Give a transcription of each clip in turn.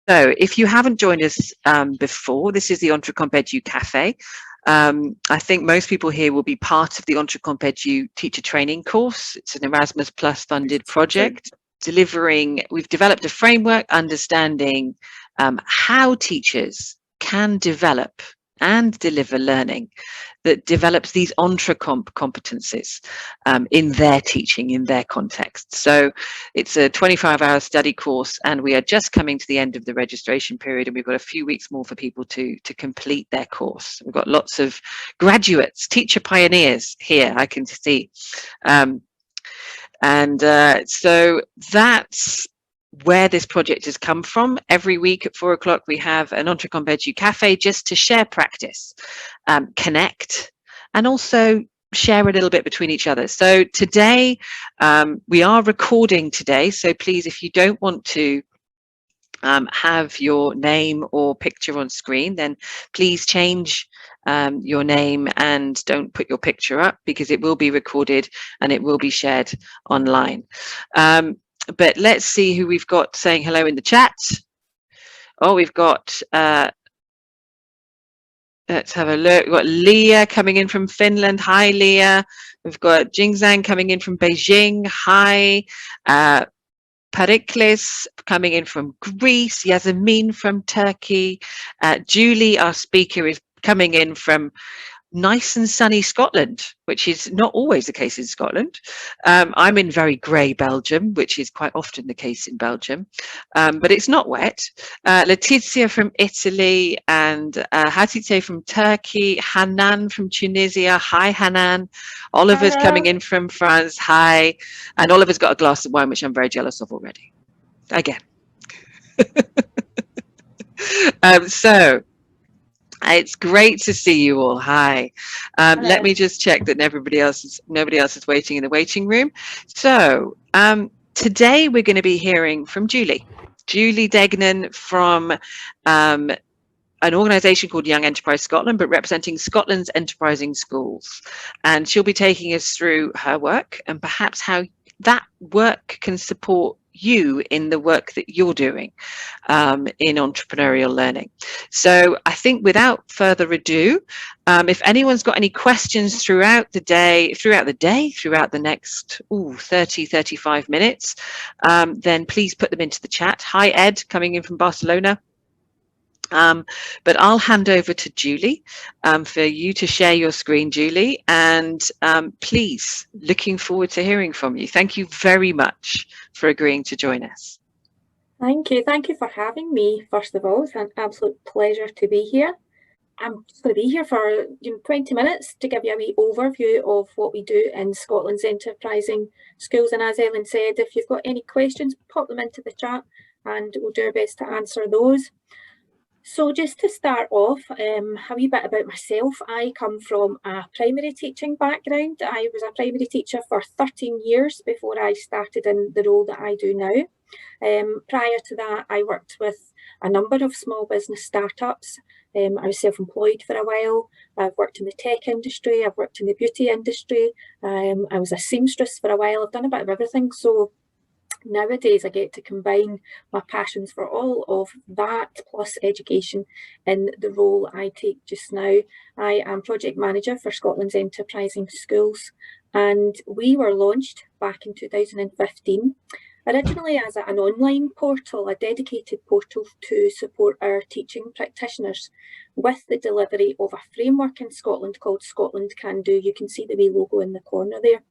So if you haven't joined us before, this is the EntreCompEdu Café. I think most people here will be part of the EntreCompEdu teacher training course. It's an Erasmus Plus funded project we've developed a framework understanding how teachers can develop and deliver learning that develops these EntreComp competencies in their teaching, in their context. So it's a 25-hour study course, and we are just coming to the end of the registration period, and we've got a few weeks more for people to complete their course. We've got lots of graduates, teacher pioneers here, I can see. So that's where this project has come from. Every week at 4 o'clock, we have an EntreCompEdu Café just to share practice, connect, and also share a little bit between each other. So today, we are recording today. So please, if you don't want to have your name or picture on screen, then please change your name and don't put your picture up, because it will be recorded and it will be shared online. But let's see who we've got saying hello in the chat. Oh, we've got, let's have a look. We've got Leah coming in from Finland. Hi, Leah. We've got Jingzhang coming in from Beijing. Hi. Perikles coming in from Greece. Yasemin from Turkey. Julie, our speaker, is coming in from nice and sunny Scotland, which is not always the case in Scotland. I'm in very grey Belgium, which is quite often the case in Belgium, but it's not wet. Letizia from Italy, and Hatice from Turkey, Hanan from Tunisia. Hi, Hanan. Oliver's coming in from France. Hi. And Oliver's got a glass of wine, which I'm very jealous of already. Again. So it's great to see you all. Hi. Let me just check that nobody else is waiting in the waiting room. So today we're going to be hearing from Julie Degnan from an organisation called Young Enterprise Scotland, but representing Scotland's enterprising schools. And she'll be taking us through her work and perhaps how that work can support you in the work that you're doing in entrepreneurial learning. So I think without further ado, if anyone's got any questions throughout the next 35 minutes, then please put them into the chat. Hi, Ed, coming in from Barcelona. But I'll hand over to Julie for you to share your screen, Julie, and please, looking forward to hearing from you. Thank you very much for agreeing to join us. Thank you for having me. First of all, it's an absolute pleasure to be here. I'm just going to be here for 20 minutes to give you a wee overview of what we do in Scotland's enterprising schools. And as Ellen said, if you've got any questions, pop them into the chat and we'll do our best to answer those. So just to start off, a wee bit about myself. I come from a primary teaching background. I was a primary teacher for 13 years before I started in the role that I do now. Prior to that, I worked with a number of small business startups. I was self-employed for a while. I've worked in the tech industry. I've worked in the beauty industry. I was a seamstress for a while. I've done a bit of everything. So nowadays I get to combine my passions for all of that plus education in the role I take just now. I am project manager for Scotland's enterprising schools, and we were launched back in 2015. Originally as an online portal, a dedicated portal to support our teaching practitioners with the delivery of a framework in Scotland called Scotland Can Do. You can see the wee logo in the corner there.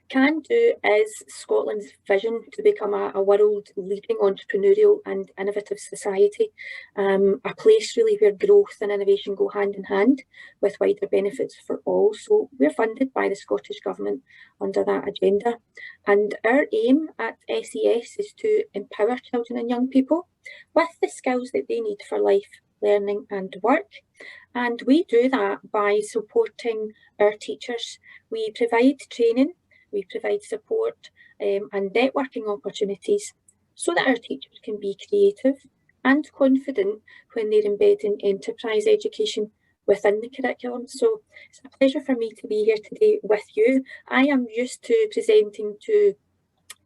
Can Do is Scotland's vision to become a world-leading entrepreneurial and innovative society, a place really where growth and innovation go hand in hand with wider benefits for all. So we're funded by the Scottish Government under that agenda. And our aim at SES is to empower children and young people with the skills that they need for life, learning and work. And we do that by supporting our teachers. We provide training, we provide support and networking opportunities so that our teachers can be creative and confident when they're embedding enterprise education within the curriculum. So it's a pleasure for me to be here today with you. I am used to presenting to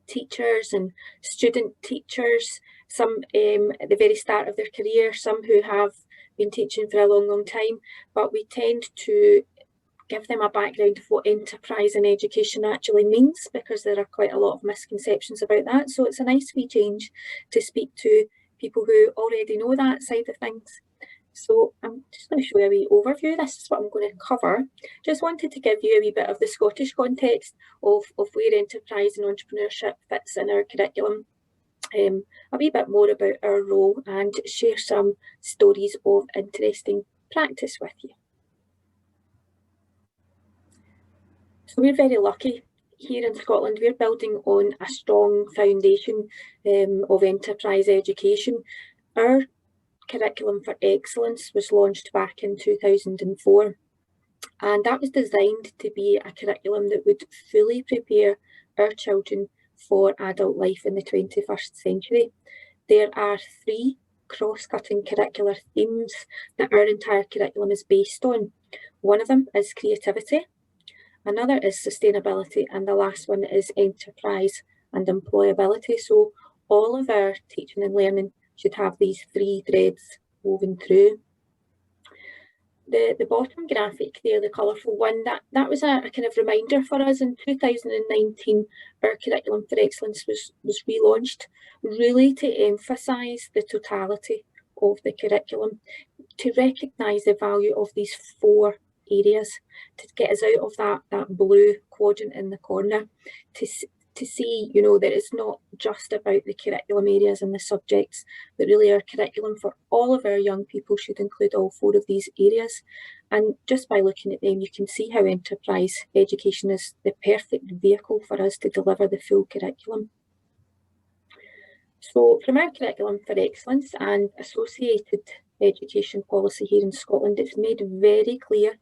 teachers and student teachers, some at the very start of their career, some who have been teaching for a long time, but we tend to give them a background of what enterprise in education actually means, because there are quite a lot of misconceptions about that. So it's a nice wee change to speak to people who already know that side of things. So I'm just going to show you a wee overview. This is what I'm going to cover. Just wanted to give you a wee bit of the Scottish context of where enterprise and entrepreneurship fits in our curriculum. A wee bit more about our role and share some stories of interesting practice with you. So we're very lucky here in Scotland. We're building on a strong foundation of enterprise education. Our Curriculum for Excellence was launched back in 2004, and that was designed to be a curriculum that would fully prepare our children for adult life in the 21st century. There are 3 cross-cutting curricular themes that our entire curriculum is based on. One of them is creativity, another is sustainability, and the last one is enterprise and employability. So all of our teaching and learning should have these 3 threads woven through. The bottom graphic there, the colourful one, that was a kind of reminder for us. In 2019, our Curriculum for Excellence was relaunched, really to emphasise the totality of the curriculum, to recognise the value of these 4 areas, to get us out of that blue quadrant in the corner, to see, you know, that it's not just about the curriculum areas and the subjects, but really our curriculum for all of our young people should include all 4 of these areas. And just by looking at them, you can see how enterprise education is the perfect vehicle for us to deliver the full curriculum. So from our Curriculum for Excellence and associated education policy here in Scotland, it's made very clear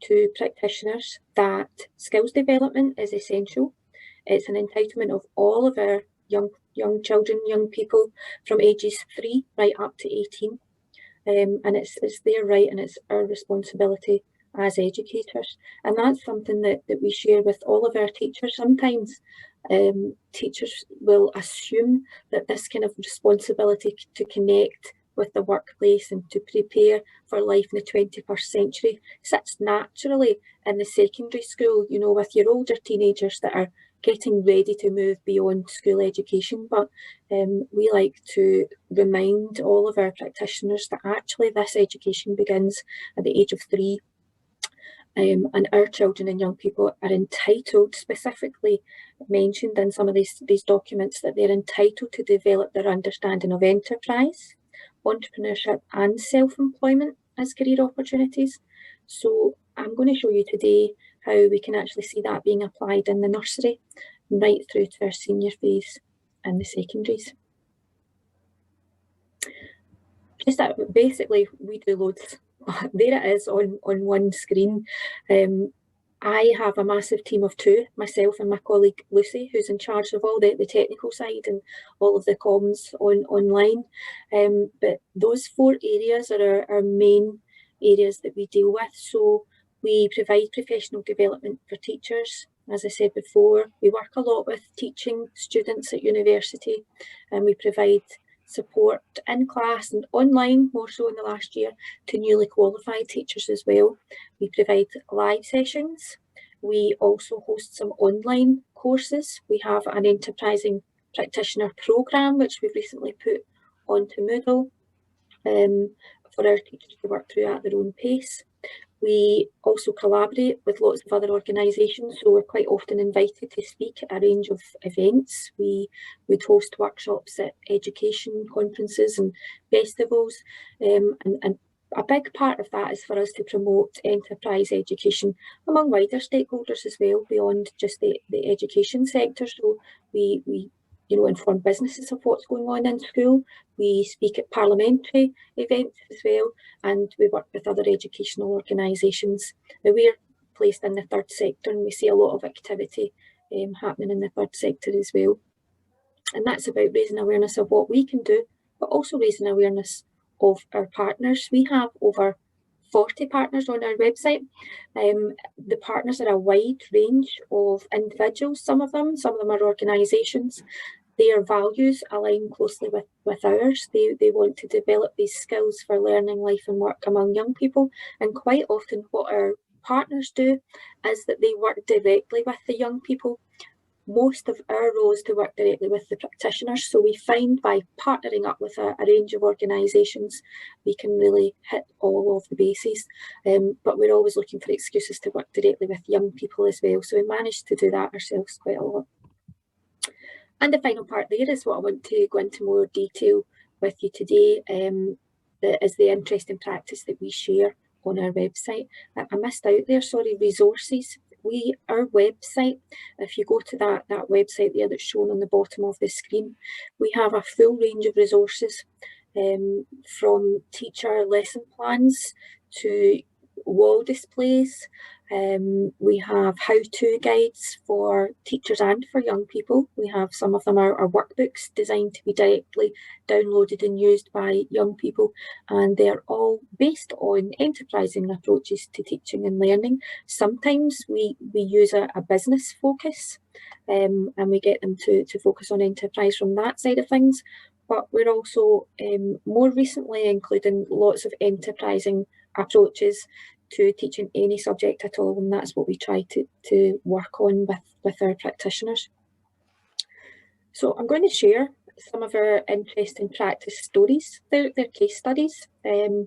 to practitioners that skills development is essential. It's an entitlement of all of our young children, young people from ages 3 right up to 18. And it's their right and it's our responsibility as educators. And that's something that we share with all of our teachers. Sometimes teachers will assume that this kind of responsibility to connect with the workplace and to prepare for life in the 21st century sits naturally in the secondary school, you know, with your older teenagers that are getting ready to move beyond school education. But we like to remind all of our practitioners that actually this education begins at the age of 3. And our children and young people are entitled, specifically mentioned in some of these documents, that they're entitled to develop their understanding of enterprise, entrepreneurship and self-employment as career opportunities. So I'm going to show you today how we can actually see that being applied in the nursery right through to our senior phase and the secondaries. Just that basically we do loads. There it is on one screen. I have a massive team of 2, myself and my colleague Lucy, who's in charge of all the technical side and all of the comms online. But those 4 areas are our main areas that we deal with. So we provide professional development for teachers. As I said before, we work a lot with teaching students at university, and we provide support in class and online, more so in the last year, to newly qualified teachers as well. We provide live sessions. We also host some online courses. We have an enterprising practitioner programme, which we've recently put onto Moodle for our teachers to work through at their own pace. We also collaborate with lots of other organisations, so we're quite often invited to speak at a range of events. We would host workshops at education conferences and festivals, and a big part of that is for us to promote enterprise education among wider stakeholders as well, beyond just the education sector. So we inform businesses of what's going on in school. We speak at parliamentary events as well, and we work with other educational organisations. Now, we're placed in the third sector, and we see a lot of activity happening in the third sector as well. And that's about raising awareness of what we can do, but also raising awareness of our partners. We have over 40 partners on our website. The partners are a wide range of individuals, some of them are organisations. Their values align closely with ours. They want to develop these skills for learning, life and work among young people. And quite often what our partners do is that they work directly with the young people. Most of our role is to work directly with the practitioners. So we find by partnering up with a range of organisations, we can really hit all of the bases. But we're always looking for excuses to work directly with young people as well. So we managed to do that ourselves quite a lot. And the final part there is what I want to go into more detail with you today, that is the interesting practice that we share on our website. I missed out there, sorry, resources. Our website, if you go to that website there that's shown on the bottom of the screen, we have a full range of resources, from teacher lesson plans to wall displays. We have how-to guides for teachers and for young people. We have some of them are workbooks designed to be directly downloaded and used by young people, and they're all based on enterprising approaches to teaching and learning. Sometimes we use a business focus, and we get them to focus on enterprise from that side of things. But we're also more recently including lots of enterprising approaches to teaching any subject at all, and that's what we try to work on with our practitioners. So I'm going to share some of our interesting practice stories. They're case studies, and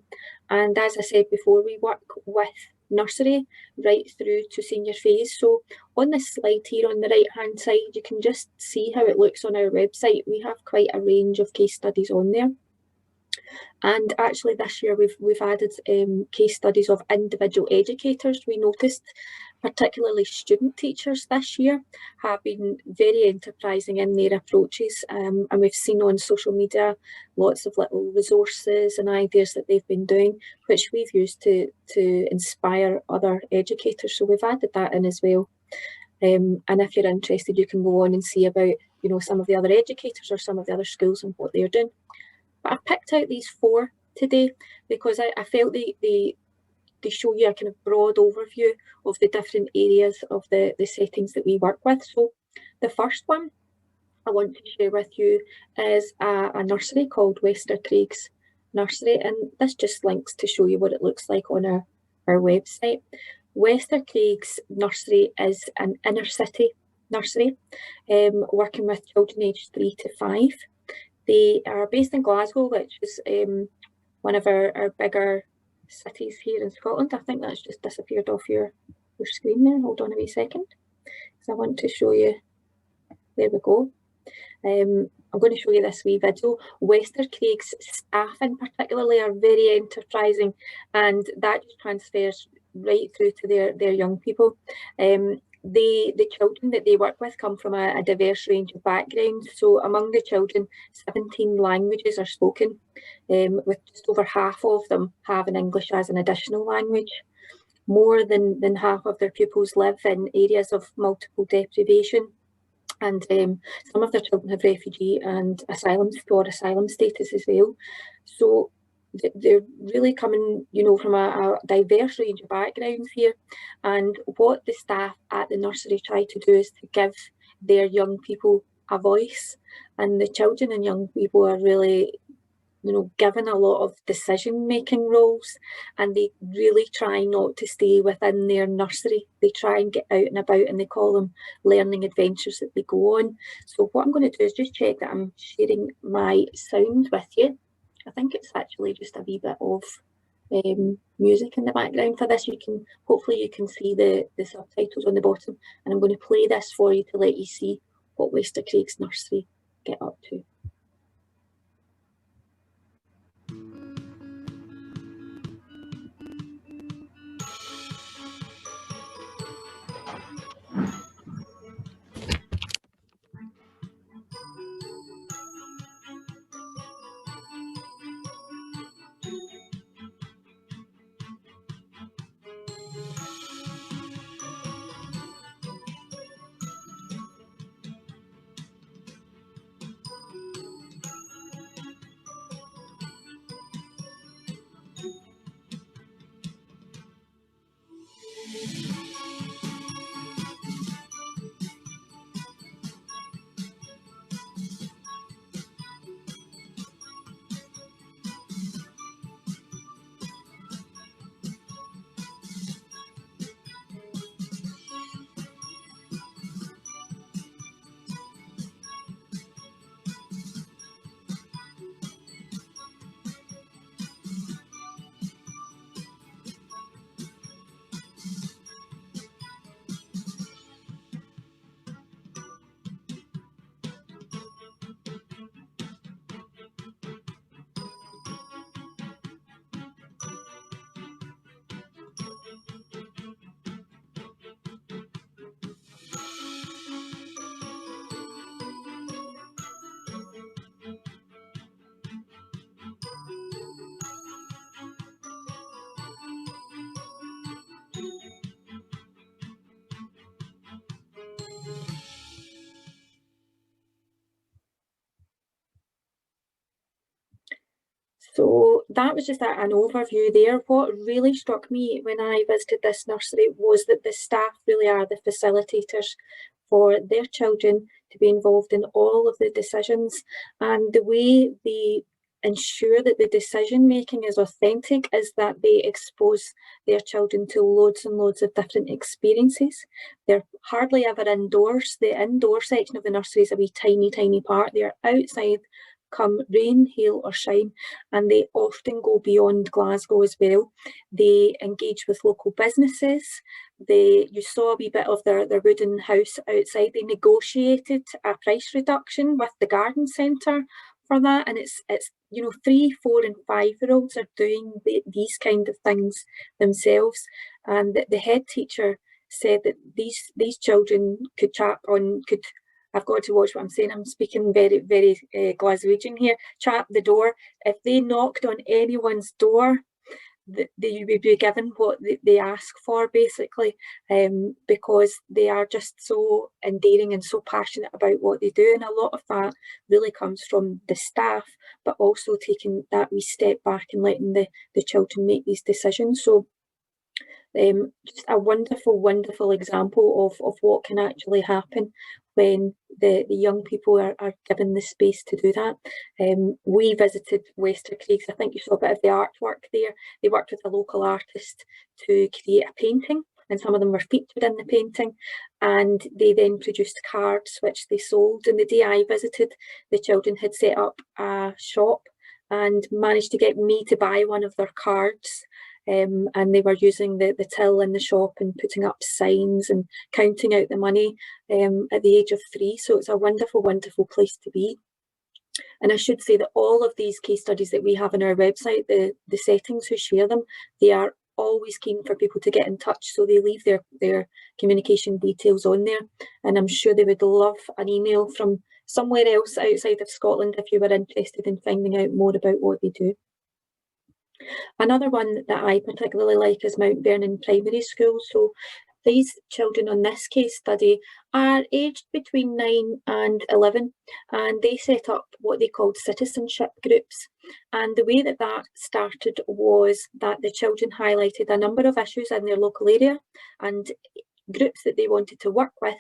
as I said before, we work with nursery right through to senior phase. So on this slide here on the right hand side, you can just see how it looks on our website. We have quite a range of case studies on there. And actually this year we've added case studies of individual educators. We noticed particularly student teachers this year have been very enterprising in their approaches, and we've seen on social media lots of little resources and ideas that they've been doing, which we've used to inspire other educators. So we've added that in as well. And if you're interested, you can go on and see about, you know, some of the other educators or some of the other schools and what they're doing. But I picked out these 4 today because I felt they show you a kind of broad overview of the different areas of the settings that we work with. So the first one I want to share with you is a nursery called Wester Craig's Nursery, and this just links to show you what it looks like on our website. Wester Craig's Nursery is an inner city nursery, working with children aged 3 to 5. They are based in Glasgow, which is one of our bigger cities here in Scotland. I think that's just disappeared off your screen there. Hold on a wee second, because I want to show you. There we go. I'm going to show you this wee video. Wester Craig's staff in particularly are very enterprising, and that just transfers right through to their young people. The children that they work with come from a diverse range of backgrounds. So among the children, 17 languages are spoken, with just over half of them having English as an additional language. More than half of their pupils live in areas of multiple deprivation, and some of their children have refugee and asylum status as well. So they're really coming, you know, from a diverse range of backgrounds here. And what the staff at the nursery try to do is to give their young people a voice. And the children and young people are really, you know, given a lot of decision-making roles, and they really try not to stay within their nursery. They try and get out and about, and they call them learning adventures that they go on. So what I'm going to do is just check that I'm sharing my sound with you. I think it's actually just a wee bit of music in the background for this. Hopefully you can see the subtitles on the bottom, and I'm going to play this for you to let you see what Wester Craig's Nursery get up to. So that was just an overview there. What really struck me when I visited this nursery was that the staff really are the facilitators for their children to be involved in all of the decisions, and the way they ensure that the decision making is authentic is that they expose their children to loads and loads of different experiences. They're hardly ever indoors. The indoor section of the nursery is a wee tiny part. They're outside come rain, hail or shine, and they often go beyond Glasgow as well. They engage with local businesses. You saw a wee bit of their wooden house outside. They negotiated a price reduction with the garden centre for that, and it's 3, 4 and 5-year-olds are doing these kind of things themselves. And the head teacher said that these children could I've got to watch what I'm saying. I'm speaking very, very Glaswegian here. Chat the door. If they knocked on anyone's door, they would be given what they ask for, basically, because they are just so endearing and so passionate about what they do. And a lot of that really comes from the staff, but also taking that wee step back and letting the children make these decisions. So just a wonderful example of what can actually happen when the young people are given the space to do that. We visited Westercraigs. I think you saw a bit of the artwork there. They worked with a local artist to create a painting, and some of them were featured in the painting, and they then produced cards which they sold. And the day I visited, the children had set up a shop and managed to get me to buy one of their cards. And they were using the till in the shop and putting up signs and counting out the money at the age of 3. So it's a wonderful place to be. And I should say that all of these case studies that we have on our website, the settings who share them, they are always keen for people to get in touch. So they leave their communication details on there. And I'm sure they would love an email from somewhere else outside of Scotland if you were interested in finding out more about what they do. Another one that I particularly like is Mount Vernon Primary School. So these children on this case study are aged between 9 and 11, and they set up what they called citizenship groups. And the way that started was that the children highlighted a number of issues in their local area and groups that they wanted to work with,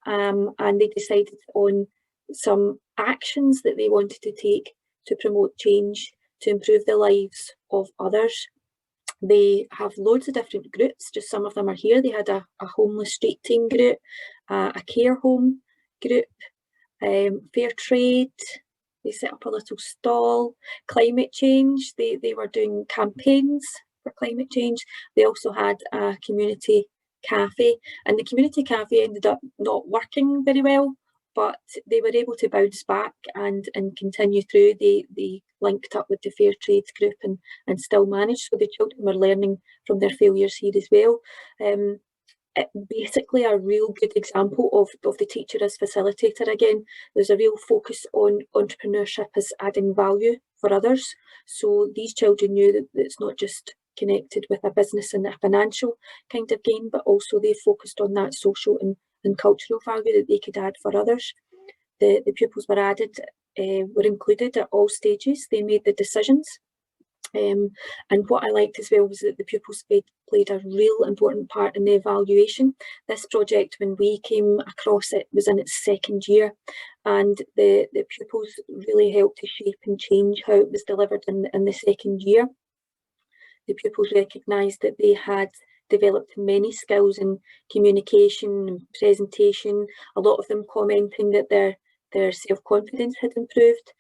and they decided on some actions that they wanted to take to promote change, to improve the lives of others. They have loads of different groups, just some of them are here. They had a homeless street team group, a care home group, fair trade. They set up a little stall. Climate change, they were doing campaigns for climate change. They also had a community cafe, and the community cafe ended up not working very well, but they were able to bounce back and continue through. They linked up with the Fair Trade group and still managed. So the children were learning from their failures here as well. Basically a real good example of the teacher as facilitator again. There's a real focus on entrepreneurship as adding value for others. So these children knew that it's not just connected with a business and a financial kind of gain, but also they focused on that social and cultural value that they could add for others. The pupils were included at all stages. They made the decisions. And what I liked as well was that the pupils played a real important part in the evaluation. This project, when we came across it, was in its 2nd year, and the pupils really helped to shape and change how it was delivered in the 2nd year. The pupils recognised that they had developed many skills in communication and presentation, a lot of them commenting that their self-confidence had improved.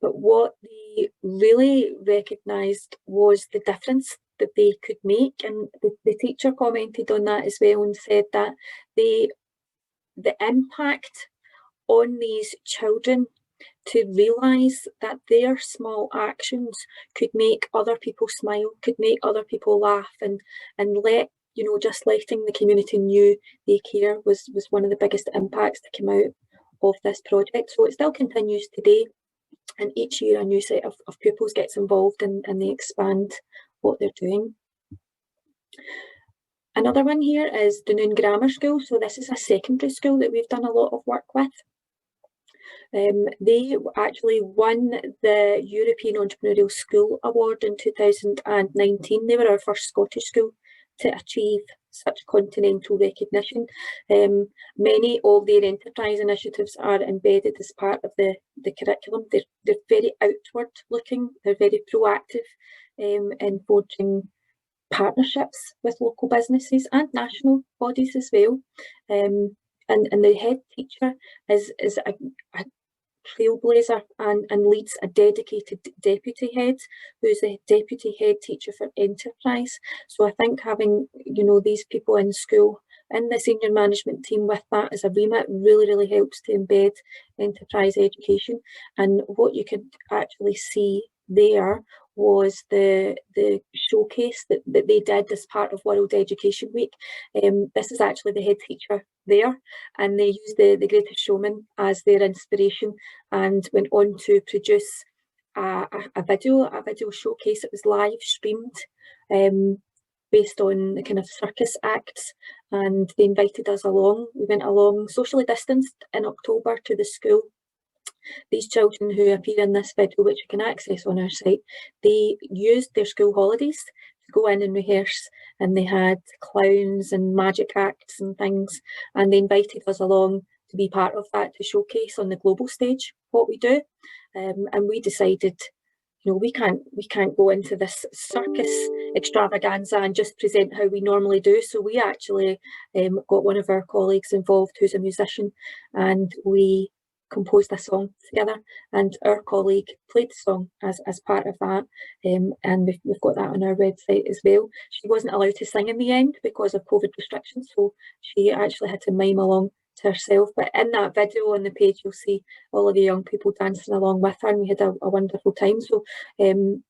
But what they really recognised was the difference that they could make, and the teacher commented on that as well and said that the impact on these children to realise that their small actions could make other people smile, could make other people laugh, and just letting the community know they care was one of the biggest impacts that came out of this project. So it still continues today, and each year a new set of pupils gets involved and they expand what they're doing. Another one here is Dunoon Grammar School. So this is a secondary school that we've done a lot of work with. They actually won the European Entrepreneurial School Award in 2019. They were our first Scottish school to achieve such continental recognition. Many of their enterprise initiatives are embedded as part of the curriculum. They're very outward looking, they're very proactive in forging partnerships with local businesses and national bodies as well. And the head teacher is a trailblazer and leads a dedicated deputy head who's the deputy head teacher for enterprise. So I think having, you know, these people in school in the senior management team with that as a remit really helps to embed enterprise education. And what you could actually see there was the showcase that they did as part of World Education Week. This is actually the head teacher there, and they used the Greatest Showman as their inspiration and went on to produce a video showcase. It was live streamed based on the kind of circus acts, and they invited us along. We went along socially distanced in October to the school. These children who appear in this video, which you can access on our site, they used their school holidays to go in and rehearse, and they had clowns and magic acts and things, and they invited us along to be part of that, to showcase on the global stage what we do. And we decided, you know, we can't go into this circus extravaganza and just present how we normally do. So we actually got one of our colleagues involved who's a musician, and we composed a song together, and our colleague played the song as part of that, and we've got that on our website as well. She wasn't allowed to sing in the end because of COVID restrictions, so she actually had to mime along to herself. But in that video on the page, you'll see all of the young people dancing along with her, and we had a wonderful time. So Noon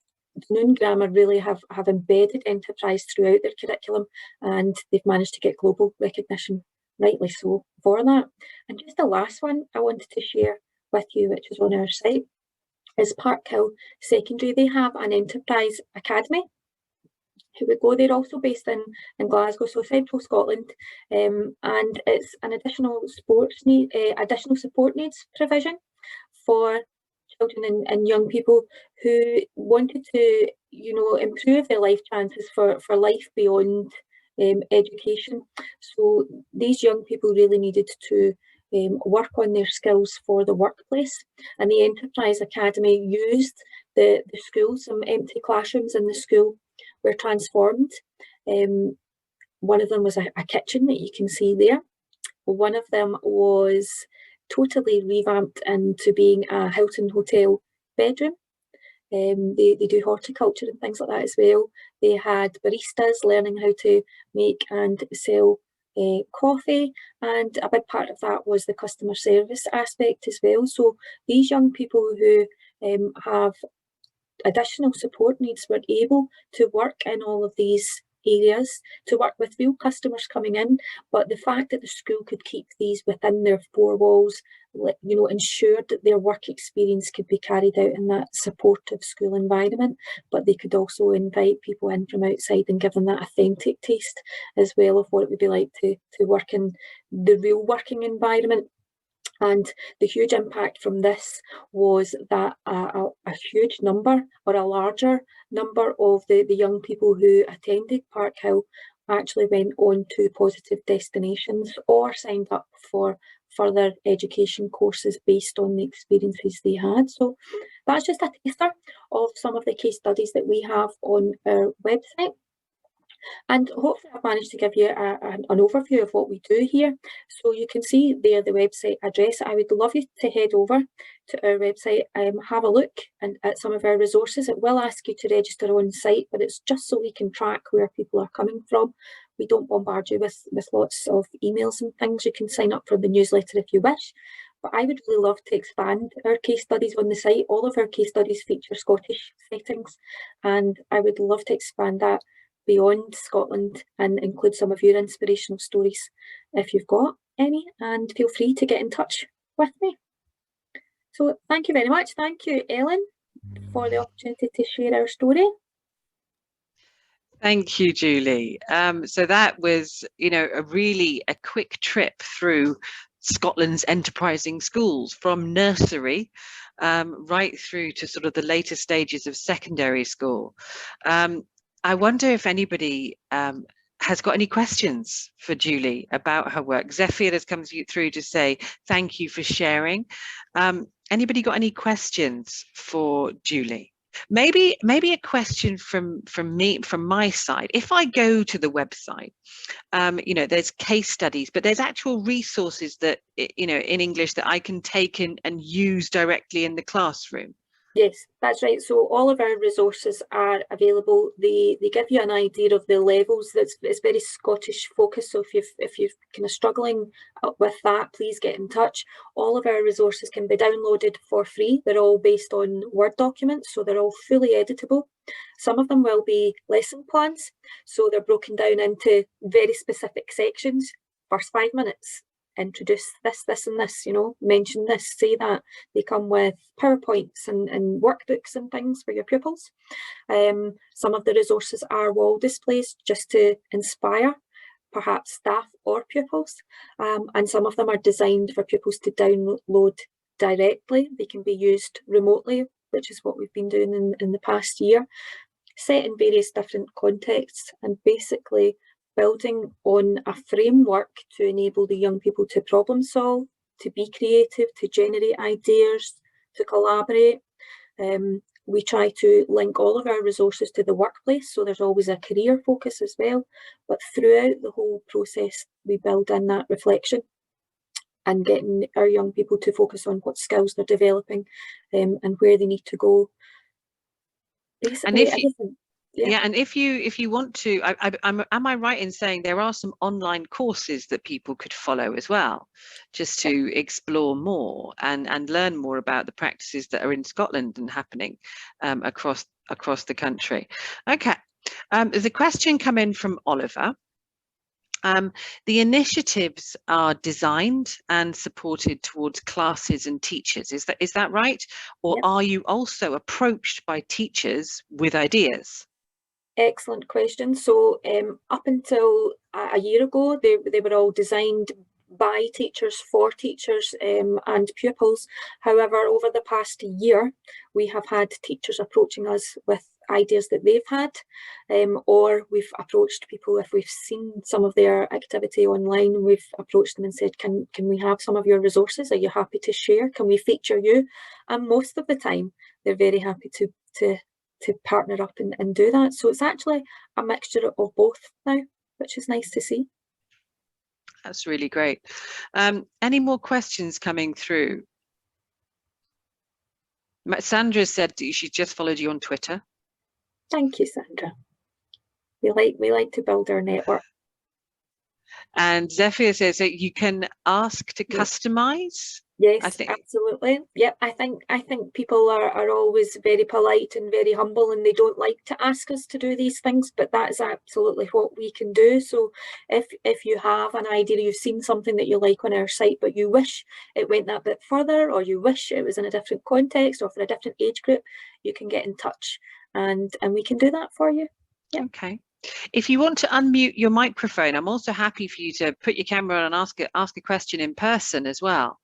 Grammar really have embedded enterprise throughout their curriculum, and they've managed to get global recognition, rightly so, for that. And just the last one I wanted to share with you, which is on our site, is Parkhill Secondary. They have an enterprise academy who we go. They're also based in Glasgow, so central Scotland, and it's an additional support needs provision for children and young people who wanted to, you know, improve their life chances for life beyond education. So these young people really needed to work on their skills for the workplace, and the Enterprise Academy used the school. Some empty classrooms in the school were transformed. One of them was a kitchen that you can see there. One of them was totally revamped into being a Hilton Hotel bedroom. They do horticulture and things like that as well. They had baristas learning how to make and sell coffee, and a big part of that was the customer service aspect as well. So these young people who have additional support needs were able to work in all of these areas, to work with real customers coming in. But the fact that the school could keep these within their four walls, you know, ensured that their work experience could be carried out in that supportive school environment, but they could also invite people in from outside and give them that authentic taste as well of what it would be like to work in the real working environment. And the huge impact from this was that a huge number, or a larger number, of the young people who attended Parkhill actually went on to positive destinations or signed up for further education courses based on the experiences they had. So that's just a taster of some of the case studies that we have on our website. And hopefully I've managed to give you an overview of what we do here. So you can see there the website address. I would love you to head over to our website, have a look at some of our resources. It will ask you to register on site, but it's just so we can track where people are coming from. We don't bombard you with lots of emails and things. You can sign up for the newsletter if you wish. But I would really love to expand our case studies on the site. All of our case studies feature Scottish settings, and I would love to expand that beyond Scotland and include some of your inspirational stories if you've got any, and feel free to get in touch with me. So thank you very much. Thank you, Ellen, for the opportunity to share our story. Thank you, Julie. So that was, you know, a quick trip through Scotland's enterprising schools, from nursery right through to sort of the later stages of secondary school. I wonder if anybody has got any questions for Julie about her work. Zephyr has come through to say thank you for sharing. Anybody got any questions for Julie? Maybe a question from me, from my side. If I go to the website, you know, there's case studies, but there's actual resources that, you know, in English that I can take in and use directly in the classroom. Yes, that's right. So all of our resources are available. They give you an idea of the levels. It's very Scottish focused. So if you're kind of struggling with that, please get in touch. All of our resources can be downloaded for free. They're all based on Word documents, so they're all fully editable. Some of them will be lesson plans, so they're broken down into very specific sections. First 5 minutes, introduce this, this and this, you know, mention this, say that. They come with PowerPoints and workbooks and things for your pupils. Some of the resources are wall displays just to inspire perhaps staff or pupils, and some of them are designed for pupils to download directly. They can be used remotely, which is what we've been doing in the past year, set in various different contexts, and basically building on a framework to enable the young people to problem solve, to be creative, to generate ideas, to collaborate. We try to link all of our resources to the workplace, so there's always a career focus as well. But throughout the whole process, we build in that reflection and getting our young people to focus on what skills they're developing and where they need to go. Basically, everything. Yeah, and if you want to, am I right in saying there are some online courses that people could follow as well, just to explore more and learn more about the practices that are in Scotland and happening across the country? Okay, there's a question come in from Oliver. The initiatives are designed and supported towards classes and teachers. Is that right? Or Yep. are you also approached by teachers with ideas? Excellent question. So up until a year ago, they were all designed by teachers, for teachers and pupils. However, over the past year, we have had teachers approaching us with ideas that they've had, or we've approached people if we've seen some of their activity online. We've approached them and said, can we have some of your resources? Are you happy to share? Can we feature you? And most of the time, they're very happy to partner up and do that. So it's actually a mixture of both now, which is nice to see. That's really great. Any more questions coming through? Sandra said she just followed you on Twitter. Thank you, Sandra. We like to build our network. And Zephyr says that you can ask to customize. Yes, I think, absolutely. Yep, I think people are always very polite and very humble, and they don't like to ask us to do these things, but that is absolutely what we can do. So if you have an idea, you've seen something that you like on our site, but you wish it went that bit further, or you wish it was in a different context or for a different age group, you can get in touch and we can do that for you. Yep. Okay. If you want to unmute your microphone, I'm also happy for you to put your camera on and ask a question in person as well.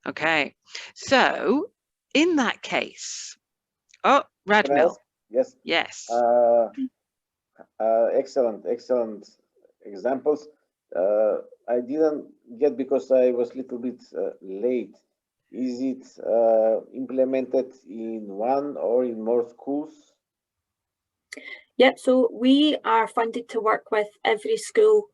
Okay, so in that case, Radmil. Yes. Yes. Excellent examples. I didn't get because I was a little bit late. Is it implemented in one or in more schools? Yep, so we are funded to work with every school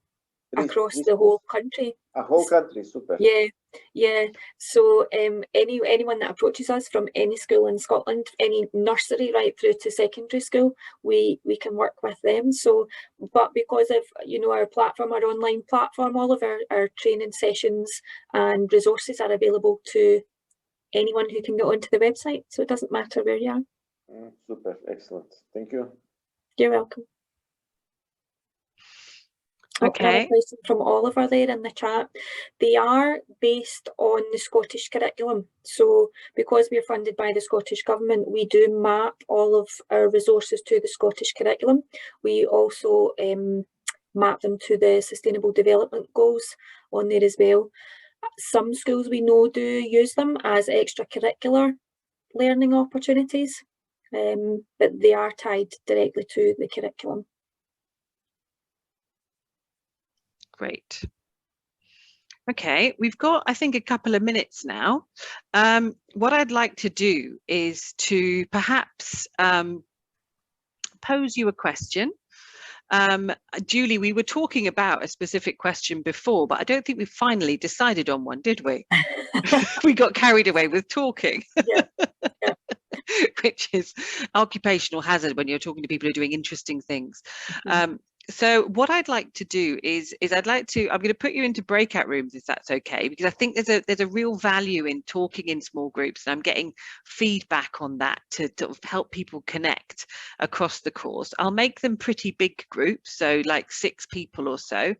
across the whole country. A whole country, super. Yeah. So anyone that approaches us from any school in Scotland, any nursery right through to secondary school, we can work with them. So, but because of our platform, our online platform, all of our training sessions and resources are available to anyone who can get onto the website. So it doesn't matter where you are. Super, excellent. Thank you. You're welcome. Okay. Another question from Oliver there in the chat. They are based on the Scottish curriculum. So because we're funded by the Scottish Government, we do map all of our resources to the Scottish curriculum. We also map them to the Sustainable Development Goals on there as well. Some schools we know do use them as extracurricular learning opportunities, but they are tied directly to the curriculum. Great. Okay, we've got, I think, a couple of minutes now. What I'd like to do is to perhaps pose you a question. Julie, we were talking about a specific question before, but I don't think we finally decided on one, did we? We got carried away with talking. Yeah. Yeah. Which is occupational hazard when you're talking to people who are doing interesting things. So what I'd like to do is I'm going to put you into breakout rooms, if that's okay, because I think there's a real value in talking in small groups, and I'm getting feedback on that to help people connect across the course. I'll make them pretty big groups, so like 6 people or so,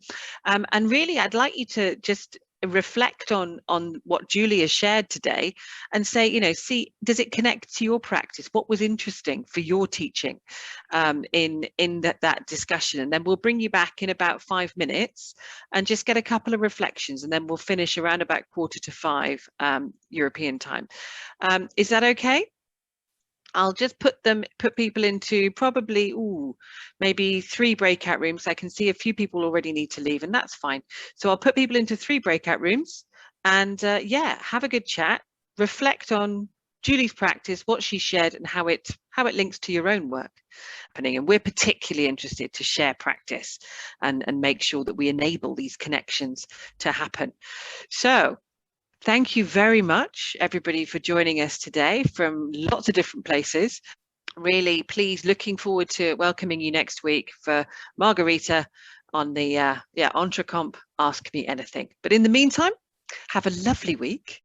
and really I'd like you to just reflect on what Julie has shared today and say, you know, see, does it connect to your practice? What was interesting for your teaching in that discussion? And then we'll bring you back in about 5 minutes and just get a couple of reflections, and then we'll finish around about 4:45 European time. Is that okay? I'll just put people into probably maybe 3 breakout rooms. I can see a few people already need to leave, and that's fine. So I'll put people into 3 breakout rooms, and yeah, have a good chat, reflect on Julie's practice, what she shared, and how it links to your own work happening. And we're particularly interested to share practice and make sure that we enable these connections to happen. So thank you very much, everybody, for joining us today from lots of different places. Really pleased, looking forward to welcoming you next week for Margarita on the EntreComp Ask Me Anything. But in the meantime, have a lovely week.